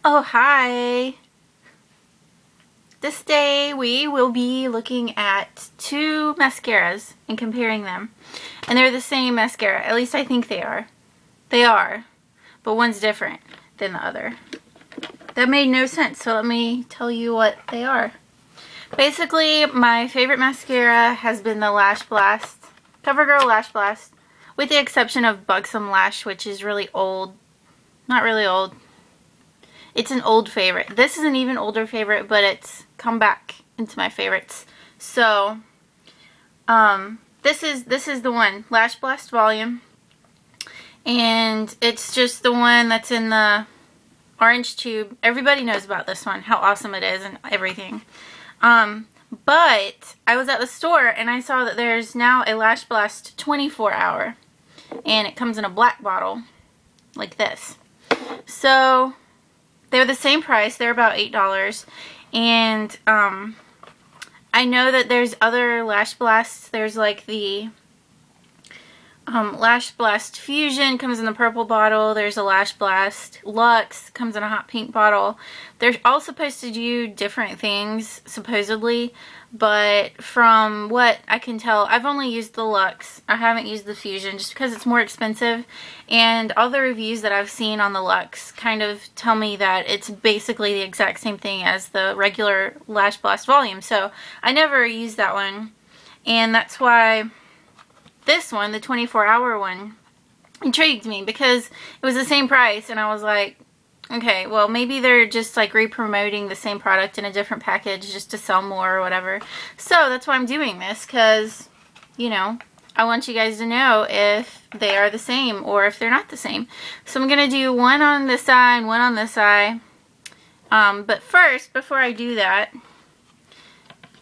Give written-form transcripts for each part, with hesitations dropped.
Oh, hi. This day we will be looking at two mascaras and comparing them. And they're the same mascara. At least I think they are. They are. But one's different than the other. That made no sense, so let me tell you what they are. Basically, my favorite mascara has been the LashBlast, Covergirl LashBlast, with the exception of Buxom Lash, which is really old. Not really old. It's an old favorite. This is an even older favorite, but it's come back into my favorites. So, this is the one, LashBlast Volume. And it's just the one that's in the orange tube. Everybody knows about this one, how awesome it is and everything. But I was at the store and I saw that there's now a LashBlast 24 hour. And it comes in a black bottle, like this. So, they're the same price. They're about $8. And, I know that there's other LashBlasts. There's like the LashBlast Fusion comes in the purple bottle. There's a LashBlast Luxe comes in a hot pink bottle. They're all supposed to do different things, supposedly. But from what I can tell, I've only used the Luxe. I haven't used the Fusion just because it's more expensive. And all the reviews that I've seen on the Luxe kind of tell me that it's basically the exact same thing as the regular LashBlast Volume. So I never used that one. And that's why this one, the 24-hour one, intrigued me because it was the same price. And I was like, okay, well, maybe they're just like re-promoting the same product in a different package just to sell more or whatever. So that's why I'm doing this, because, you know, I want you guys to know if they are the same or if they're not the same. So I'm going to do one on this eye and one on this eye. But first, before I do that,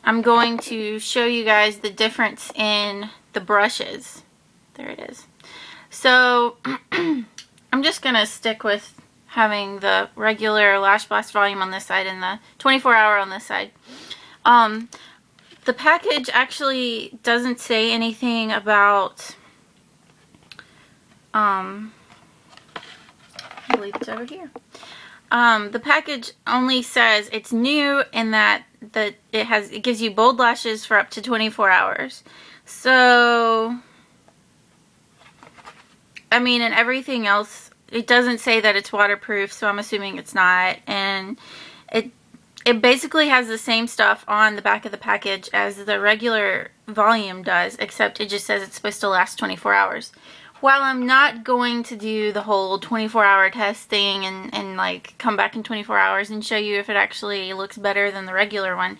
I'm going to show you guys the difference in the brushes. There it is. So I'm just going to stick with having the regular LashBlast Volume on this side and the 24-hour on this side. The package actually doesn't say anything about, I believe it's over here. The package only says it's new and that it gives you bold lashes for up to 24 hours. So, I mean, and everything else, it doesn't say that it's waterproof, so I'm assuming it's not. And it basically has the same stuff on the back of the package as the regular Volume does, except it just says it's supposed to last 24 hours. While I'm not going to do the whole 24-hour testing and like come back in 24 hours and show you if it actually looks better than the regular one,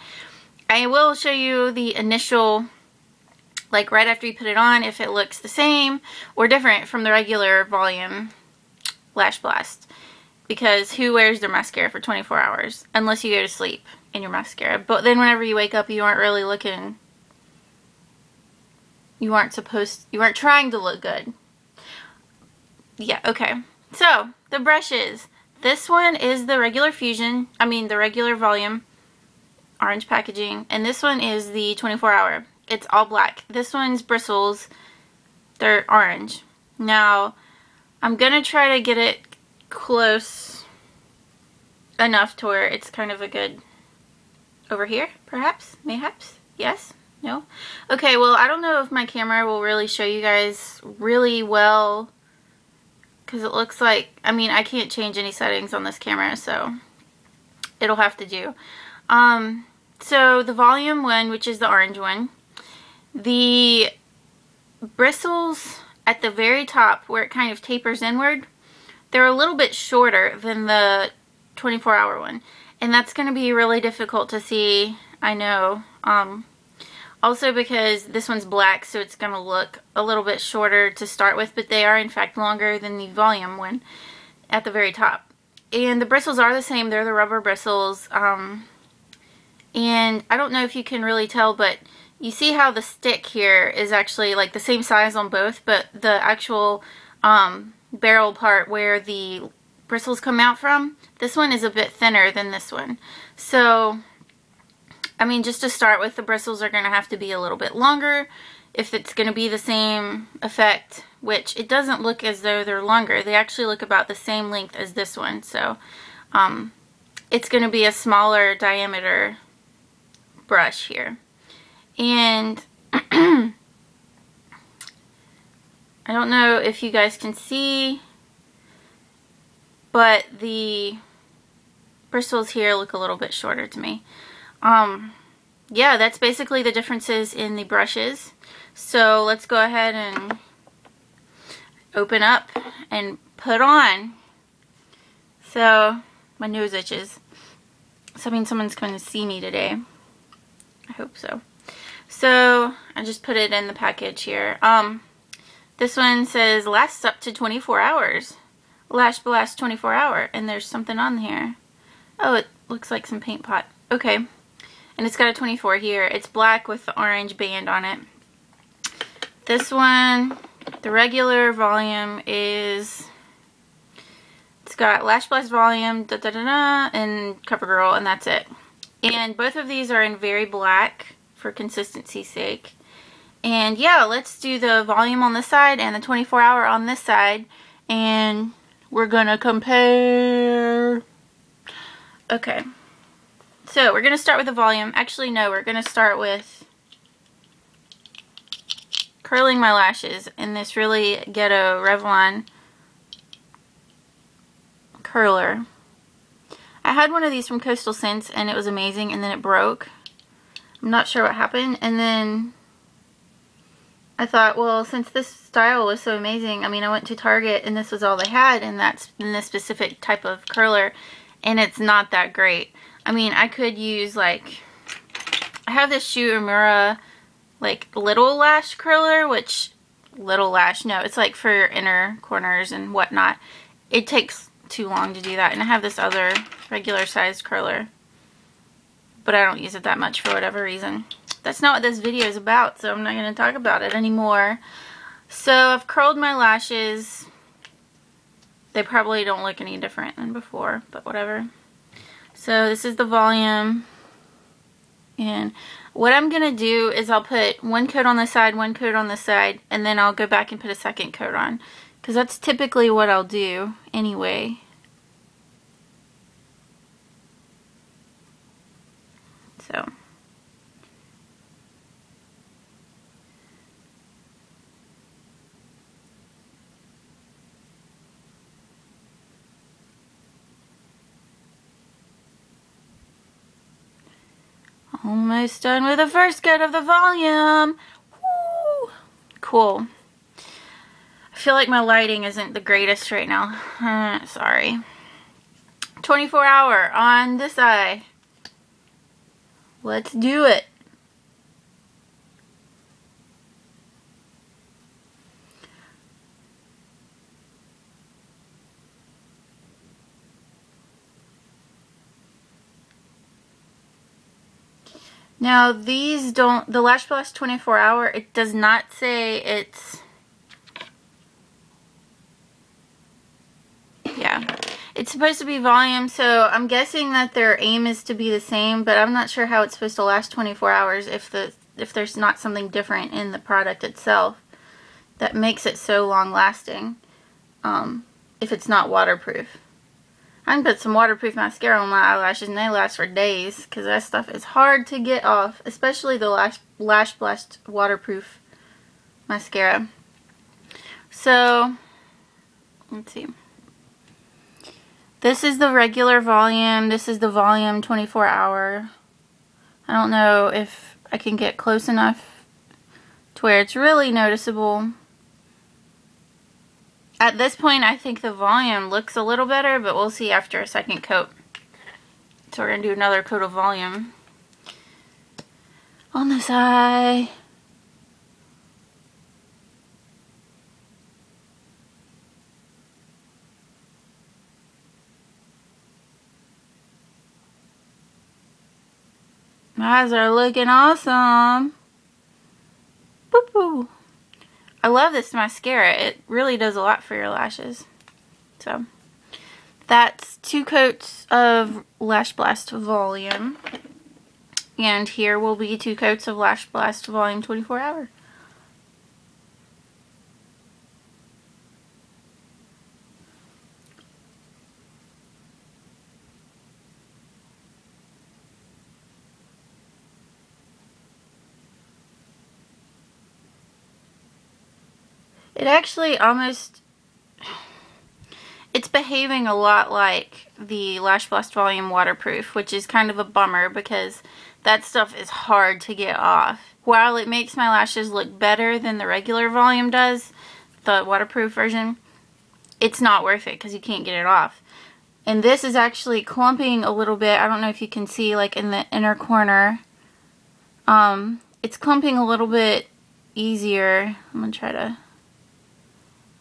I will show you the initial, like right after you put it on, if it looks the same or different from the regular Volume LashBlast, because who wears their mascara for 24 hours unless you go to sleep in your mascara? But then whenever you wake up, you aren't really looking, you aren't trying to look good. Yeah, okay. So, the brushes. This one is the regular Fusion, the regular Volume, orange packaging, and this one is the 24-hour. It's all black. This one's bristles, they're orange. Now, I'm going to try to get it close enough to where it's kind of a good, over here, perhaps, mayhaps, yes, no? Okay, well, I don't know if my camera will really show you guys really well, because it looks like, I can't change any settings on this camera, so it'll have to do. So the Volume one, which is the orange one, the bristles at the very top where it kind of tapers inward, they're a little bit shorter than the 24-hour one. And that's going to be really difficult to see, I know. Also because this one's black, so it's going to look a little bit shorter to start with, but they are in fact longer than the Volume one at the very top. And the bristles are the same, they're the rubber bristles. And I don't know if you can really tell, but you see how the stick here is actually like the same size on both, but the actual barrel part where the bristles come out from, this one is a bit thinner than this one. So, just to start with, the bristles are going to have to be a little bit longer if it's going to be the same effect, which it doesn't look as though they're longer. They actually look about the same length as this one. So, it's going to be a smaller diameter brush here. And I don't know if you guys can see, but the bristles here look a little bit shorter to me. Yeah, that's basically the differences in the brushes. So let's go ahead and open up and put on. So my nose itches. So I mean someone's going to see me today. I hope so. So I just put it in the package here. This one says lasts up to 24 hours. LashBlast 24 hour. And there's something on here. Oh, it looks like some paint pot. Okay. And it's got a 24 here. It's black with the orange band on it. This one, the regular volume is, it's got LashBlast volume, and Covergirl, and that's it. And both of these are in very black for consistency's sake. And yeah, let's do the volume on this side and the 24 hour on this side. And we're gonna compare. Okay. So we're gonna start with the volume. Actually, no, we're gonna start with curling my lashes in this really ghetto Revlon curler. I had one of these from Coastal Scents and it was amazing, and then it broke. I'm not sure what happened, and then I thought, well, since this style was so amazing, I mean, I went to Target and this was all they had, and that's in this specific type of curler, and it's not that great. I mean, I could use, like, I have this Shu Uemura, like, little lash curler, which, little lash, no, it's like for inner corners and whatnot. It takes too long to do that, and I have this other regular sized curler, but I don't use it that much for whatever reason. That's not what this video is about, so I'm not going to talk about it anymore. So I've curled my lashes. They probably don't look any different than before, but whatever. So this is the volume, and what I'm going to do is I'll put one coat on this side, one coat on this side, and then I'll go back and put a second coat on, because that's typically what I'll do anyway. So almost done with the first coat of the volume. Woo! Cool. I feel like my lighting isn't the greatest right now. Sorry. 24 hour on this eye. Let's do it. Now these don't, the LashBlast 24 hour, it does not say it's, yeah, it's supposed to be volume, so I'm guessing that their aim is to be the same, but I'm not sure how it's supposed to last 24 hours if there's not something different in the product itself that makes it so long lasting, if it's not waterproof. I can put some waterproof mascara on my eyelashes and they last for days, because that stuff is hard to get off, especially the LashBlast waterproof mascara. So, let's see. This is the regular volume. This is the volume 24 hour. I don't know if I can get close enough to where it's really noticeable. At this point, I think the volume looks a little better, but we'll see after a second coat. So we're going to do another coat of volume on this eye. My eyes are looking awesome. Boop-boo. I love this mascara. It really does a lot for your lashes. So, that's 2 coats of LashBlast volume. And here will be 2 coats of LashBlast volume 24 hour. It actually almost, it's behaving a lot like the LashBlast Volume Waterproof, which is kind of a bummer because that stuff is hard to get off. While it makes my lashes look better than the regular volume does, the waterproof version, it's not worth it because you can't get it off. And this is actually clumping a little bit. I don't know if you can see, like in the inner corner. It's clumping a little bit easier. I'm going to try to,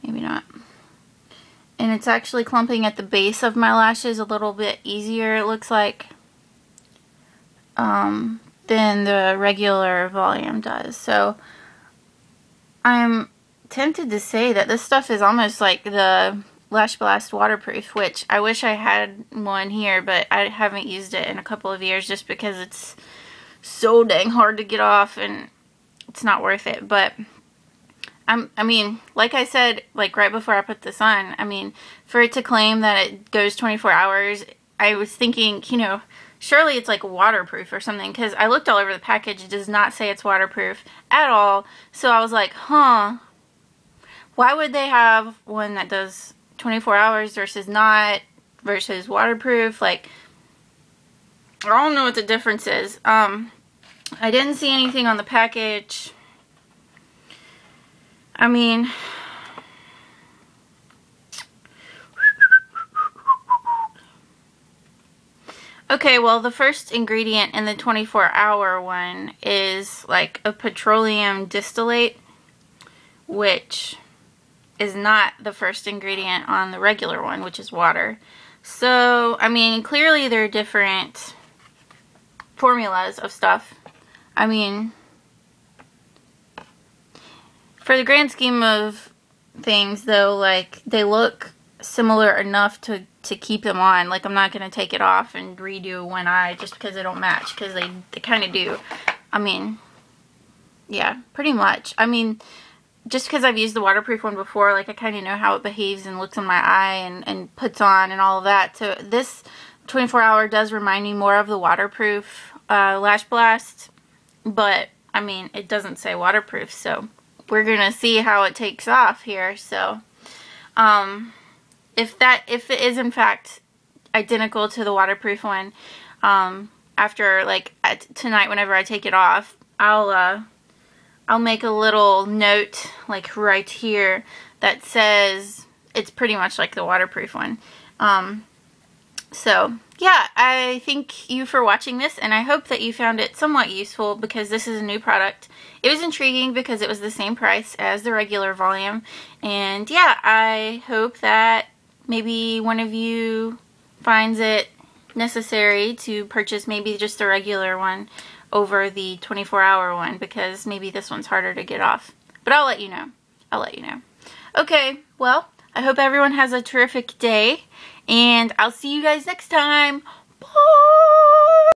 maybe not. And it's actually clumping at the base of my lashes a little bit easier, it looks like, than the regular volume does. So I'm tempted to say that this stuff is almost like the LashBlast waterproof, which I wish I had one here, but I haven't used it in a couple of years just because it's so dang hard to get off and it's not worth it. But I mean, like I said, like right before I put this on, I mean, for it to claim that it goes 24 hours, I was thinking, you know, surely it's like waterproof or something, because I looked all over the package. It does not say it's waterproof at all. So I was like, huh, why would they have one that does 24 hours versus not, versus waterproof? Like, I don't know what the difference is. I didn't see anything on the package. I mean, okay, well, the first ingredient in the 24-hour one is like a petroleum distillate, which is not the first ingredient on the regular one, which is water. So, I mean, clearly they're different formulas of stuff. I mean, for the grand scheme of things, though, like, they look similar enough to keep them on. Like, I'm not going to take it off and redo one eye just because they don't match, because they kind of do. I mean, yeah, pretty much. I mean, just because I've used the waterproof one before, like, I kind of know how it behaves and looks on my eye and puts on and all of that. So this 24-hour does remind me more of the waterproof LashBlast, but, I mean, it doesn't say waterproof, so we're going to see how it takes off here. So, if it is, in fact, identical to the waterproof one, after, like, tonight, whenever I take it off, I'll make a little note, like, right here that says it's pretty much like the waterproof one. So, yeah, I thank you for watching this, and I hope that you found it somewhat useful because this is a new product. It was intriguing because it was the same price as the regular volume, and yeah, I hope that maybe one of you finds it necessary to purchase maybe just the regular one over the 24-hour one, because maybe this one's harder to get off. But I'll let you know. I'll let you know. Okay, well, I hope everyone has a terrific day, and I'll see you guys next time. Bye!